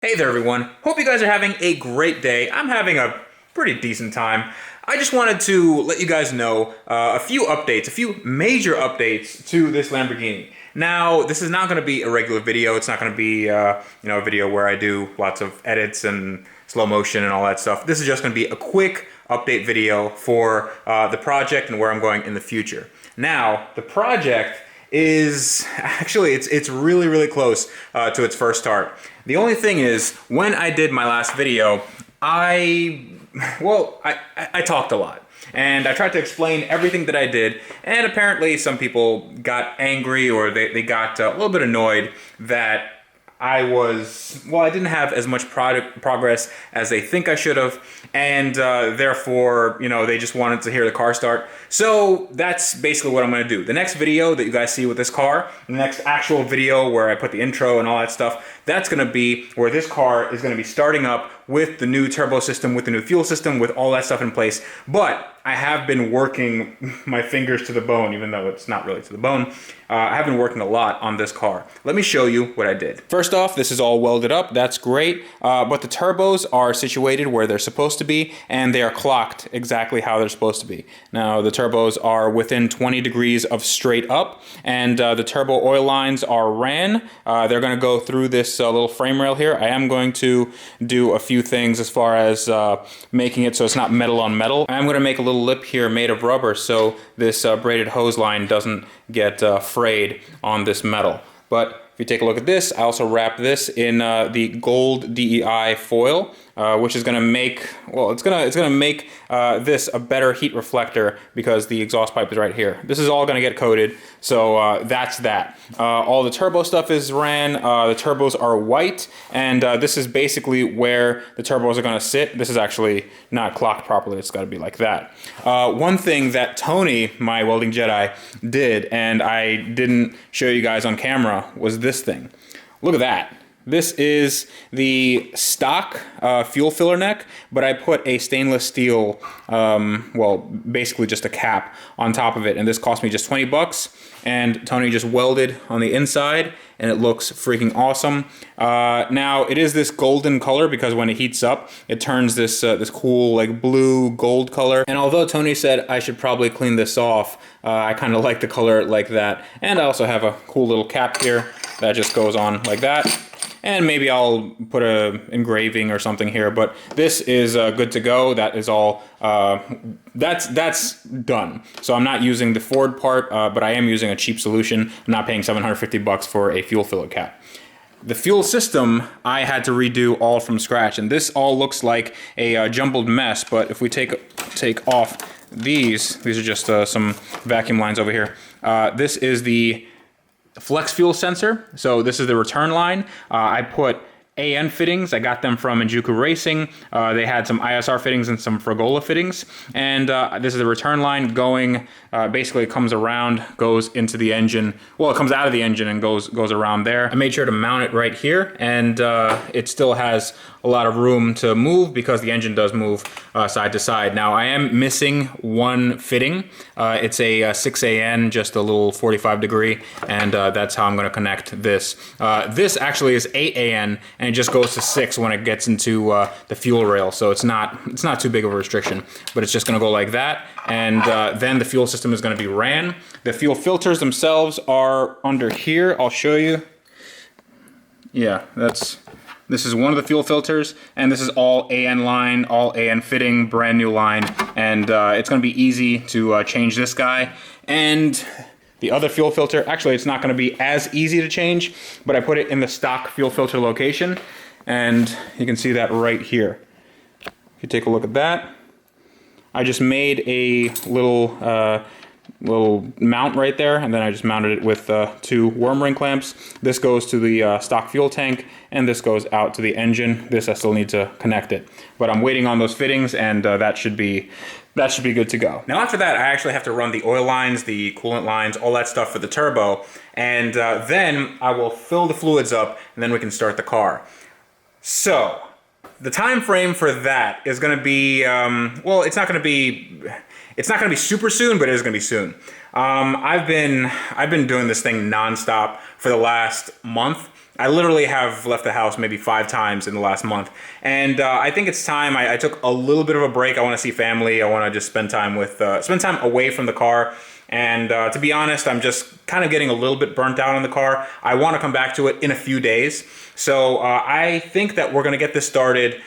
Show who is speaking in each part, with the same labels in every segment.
Speaker 1: Hey there everyone, hope you guys are having a great day. I'm having a pretty decent time. I just wanted to let you guys know a few updates, a few major updates to this Lamborghini. Now, this is not going to be a regular video. It's not going to be a video where I do lots of edits and slow motion and all that stuff. This is just going to be a quick update video for the project and where I'm going in the future. Now, the project is actually it's really close to its first start. The only thing is, when I did my last video, I talked a lot and I tried to explain everything that I did, and apparently some people got angry, or they got a little bit annoyed that I didn't have as much progress as they think I should have, and therefore, they just wanted to hear the car start. So that's basically what I'm going to do. The next video that you guys see with this car, the next actual video where I put the intro and all that stuff, that's going to be where this car is going to be starting up with the new turbo system, with the new fuel system, with all that stuff in place. But I have been working my fingers to the bone, even though it's not really to the bone. I have been working a lot on this car. Let me show you what I did. First off, this is all welded up. That's great. But the turbos are situated where they're supposed to be, and they are clocked exactly how they're supposed to be. Now, the turbos are within 20 degrees of straight up, and the turbo oil lines are ran. They're going to go through this little frame rail here. I am going to do a few things as far as making it so it's not metal on metal. I'm going to make a little lip here made of rubber so this braided hose line doesn't get frayed on this metal. But if you take a look at this, I also wrap this in the gold DEI foil, which is going to make, it's going to make this a better heat reflector because the exhaust pipe is right here. This is all going to get coated, so that's that. All the turbo stuff is ran. The turbos are white, and this is basically where the turbos are going to sit. This is actually not clocked properly. It's got to be like that. One thing that Tony, my welding Jedi, did, and I didn't show you guys on camera, was this thing. Look at that. This is the stock fuel filler neck, but I put a stainless steel, basically just a cap on top of it, and this cost me just 20 bucks, and Tony just welded on the inside, and it looks freaking awesome. Now, it is this golden color because when it heats up, it turns this cool like blue gold color, and although Tony said I should probably clean this off, I kind of like the color like that, and I also have a cool little cap here that just goes on like that. And maybe I'll put a engraving or something here, but this is good to go. That is all, that's done. So I'm not using the Ford part, but I am using a cheap solution. I'm not paying 750 bucks for a fuel filler cap. The fuel system I had to redo all from scratch, and this all looks like a jumbled mess, but if we take off these are just some vacuum lines over here. This is the flex fuel sensor. So this is the return line. I put AN fittings. I got them from Injuku Racing. They had some ISR fittings and some Fragola fittings. And this is the return line going, basically it comes around, goes into the engine. Well, it comes out of the engine and goes around there. I made sure to mount it right here, and it still has a lot of room to move because the engine does move side to side. Now, I am missing one fitting. It's a 6AN, just a little 45 degree, and that's how I'm going to connect this. This actually is 8AN, and it just goes to 6 when it gets into the fuel rail, so it's not too big of a restriction, but it's just going to go like that, and then the fuel system is going to be ran. The fuel filters themselves are under here. I'll show you. Yeah, this is one of the fuel filters, and this is all AN line, all AN fitting, brand new line, and it's going to be easy to change this guy. And the other fuel filter, actually it's not going to be as easy to change, but I put it in the stock fuel filter location, and you can see that right here. If you take a look at that, I just made a little mount right there, and then I just mounted it with 2 worm ring clamps. This goes to the stock fuel tank, and this goes out to the engine. This I still need to connect it, but I'm waiting on those fittings, and that should be good to go. Now after that, I actually have to run the oil lines, the coolant lines, all that stuff for the turbo, and then I will fill the fluids up, and then we can start the car. So the time frame for that is going to be, it's not going to be super soon, but it is going to be soon. I've been doing this thing nonstop for the last month. I literally have left the house maybe 5 times in the last month. And I think it's time. I took a little bit of a break. I want to see family. I want to just spend time away from the car. And to be honest, I'm just kind of getting a little bit burnt out on the car. I want to come back to it in a few days. So I think that we're going to get this started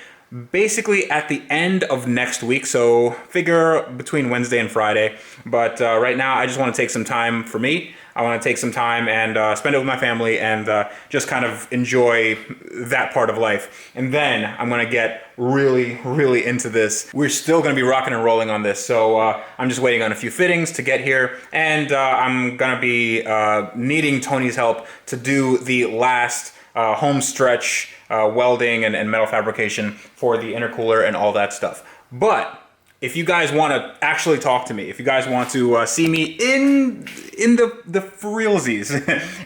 Speaker 1: basically at the end of next week. So figure between Wednesday and Friday. But right now, I just want to take some time for me. I want to take some time and spend it with my family and just kind of enjoy that part of life. And then I'm going to get really, really into this. We're still going to be rocking and rolling on this. So I'm just waiting on a few fittings to get here. And I'm going to be needing Tony's help to do the last home stretch welding and metal fabrication for the intercooler and all that stuff. But if you guys want to actually talk to me, if you guys want to see me in the realsies,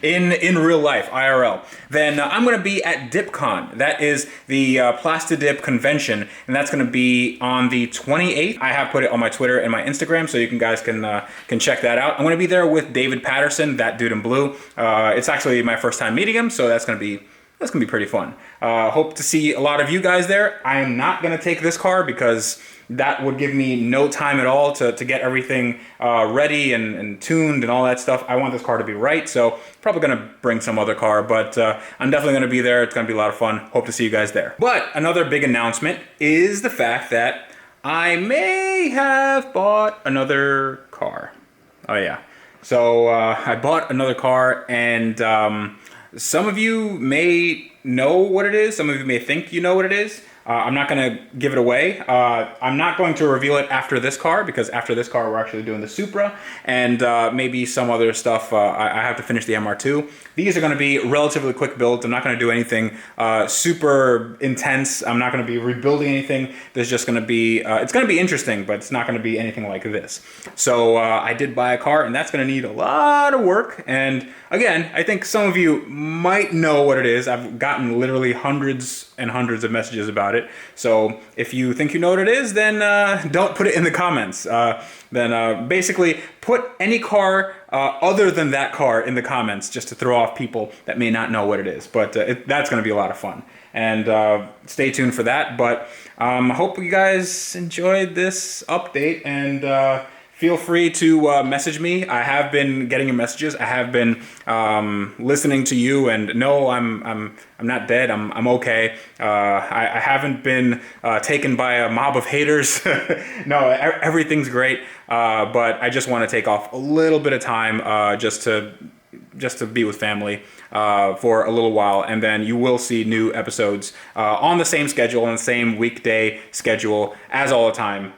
Speaker 1: in real life, IRL, then I'm going to be at DipCon. That is the Plastidip convention, and that's going to be on the 28th. I have put it on my Twitter and my Instagram, so you guys can check that out. I'm going to be there with David Patterson, that dude in blue. It's actually my first time meeting him, so that's going to be pretty fun. Hope to see a lot of you guys there. I am not going to take this car because that would give me no time at all to get everything ready and tuned and all that stuff. I want this car to be right, so probably going to bring some other car, but I'm definitely going to be there. It's going to be a lot of fun. Hope to see you guys there. But another big announcement is the fact that I may have bought another car. Oh yeah. So I bought another car, and some of you may know what it is. Some of you may think you know what it is. I'm not going to give it away. I'm not going to reveal it after this car, because after this car, we're actually doing the Supra and maybe some other stuff. I have to finish the MR2. These are going to be relatively quick builds. I'm not going to do anything super intense. I'm not going to be rebuilding anything. There's just going to be, it's going to be interesting, but it's not going to be anything like this. So I did buy a car, and that's going to need a lot of work. And again, I think some of you might know what it is. I've gotten literally hundreds and hundreds of messages about it. So if you think you know what it is, then don't put it in the comments. Then basically put any car other than that car in the comments, just to throw off people that may not know what it is. But that's going to be a lot of fun. And stay tuned for that. But hope you guys enjoyed this update, and feel free to message me. I have been getting your messages. I have been listening to you, and no, I'm not dead. I'm okay. I haven't been taken by a mob of haters. No, everything's great. But I just want to take off a little bit of time just to be with family for a little while, and then you will see new episodes on the same schedule and the same weekday schedule as all the time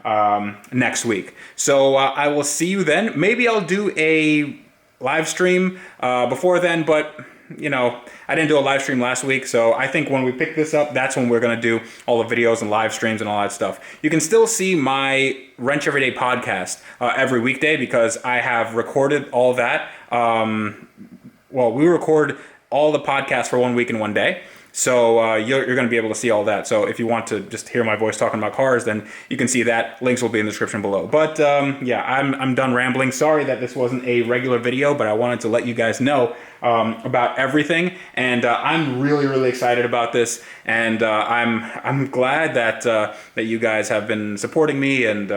Speaker 1: next week. So I will see you then. Maybe I'll do a live stream before then, but you know, I didn't do a live stream last week, so I think when we pick this up, that's when we're going to do all the videos and live streams and all that stuff. You can still see my Wrench Everyday podcast every weekday, because I have recorded all that. Well, we record all the podcasts for 1 week and 1 day. So you're going to be able to see all that. So if you want to just hear my voice talking about cars, then you can see that. Links will be in the description below. But yeah, I'm done rambling. Sorry that this wasn't a regular video, but I wanted to let you guys know about everything. And I'm really, really excited about this. And I'm glad that that you guys have been supporting me. And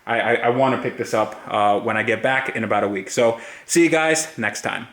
Speaker 1: I want to pick this up when I get back in about a week. So see you guys next time.